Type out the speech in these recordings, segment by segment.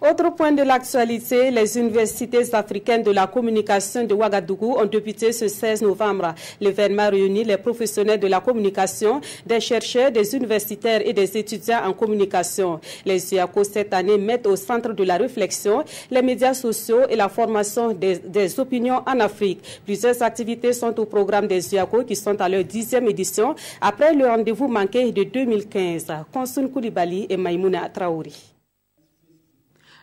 Autre point de l'actualité, les universités africaines de la communication de Ouagadougou ont débuté ce 16 novembre. L'événement réunit les professionnels de la communication, des chercheurs, des universitaires et des étudiants en communication. Les UACO cette année mettent au centre de la réflexion les médias sociaux et la formation des opinions en Afrique. Plusieurs activités sont au programme des UACO qui sont à leur 10e édition après le rendez-vous manqué de 2015. Konsun Koulibaly et Maïmouna Traouri.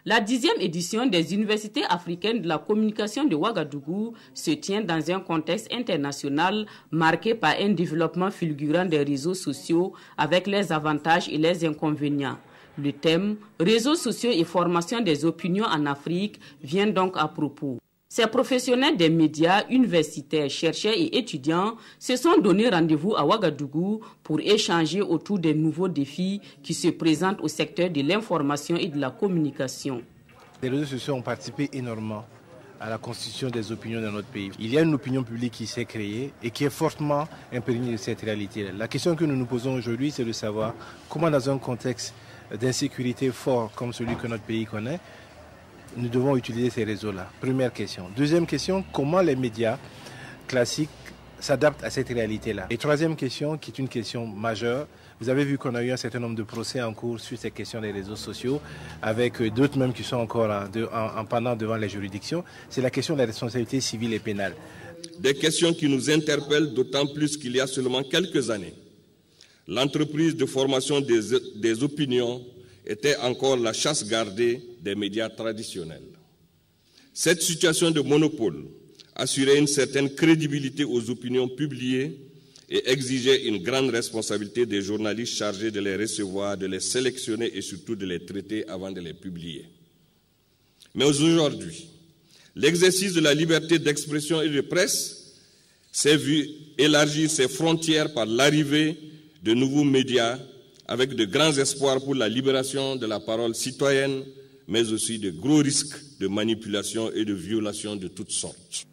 La 10e édition des universités africaines de la communication de Ouagadougou se tient dans un contexte international marqué par un développement fulgurant des réseaux sociaux avec les avantages et les inconvénients. Le thème « Réseaux sociaux et formation des opinions en Afrique » vient donc à propos. Ces professionnels des médias, universitaires, chercheurs et étudiants se sont donné rendez-vous à Ouagadougou pour échanger autour des nouveaux défis qui se présentent au secteur de l'information et de la communication. Les réseaux sociaux ont participé énormément à la constitution des opinions dans notre pays. Il y a une opinion publique qui s'est créée et qui est fortement imprégnée de cette réalité. La question que nous nous posons aujourd'hui, c'est de savoir comment dans un contexte d'insécurité fort comme celui que notre pays connaît, nous devons utiliser ces réseaux-là. Première question. Deuxième question, comment les médias classiques s'adaptent à cette réalité-là. Et troisième question, qui est une question majeure, vous avez vu qu'on a eu un certain nombre de procès en cours sur ces questions des réseaux sociaux, avec d'autres même qui sont encore en pendant devant les juridictions. C'est la question de la responsabilité civile et pénale. Des questions qui nous interpellent d'autant plus qu'il y a seulement quelques années, l'entreprise de formation des opinions était encore la chasse gardée des médias traditionnels. Cette situation de monopole assurait une certaine crédibilité aux opinions publiées et exigeait une grande responsabilité des journalistes chargés de les recevoir, de les sélectionner et surtout de les traiter avant de les publier. Mais aujourd'hui, l'exercice de la liberté d'expression et de presse s'est vu élargir ses frontières par l'arrivée de nouveaux médias avec de grands espoirs pour la libération de la parole citoyenne, mais aussi de gros risques de manipulation et de violation de toutes sortes.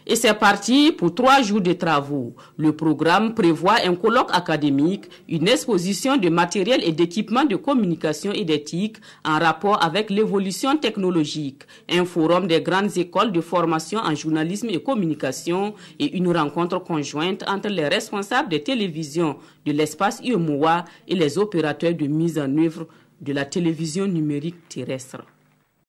Et c'est parti pour 3 jours de travaux. Le programme prévoit un colloque académique, une exposition de matériel et d'équipements de communication et d'éthique en rapport avec l'évolution technologique, un forum des grandes écoles de formation en journalisme et communication et une rencontre conjointe entre les responsables des télévisions de l'espace UEMOA et les opérateurs de mise en œuvre de la télévision numérique terrestre.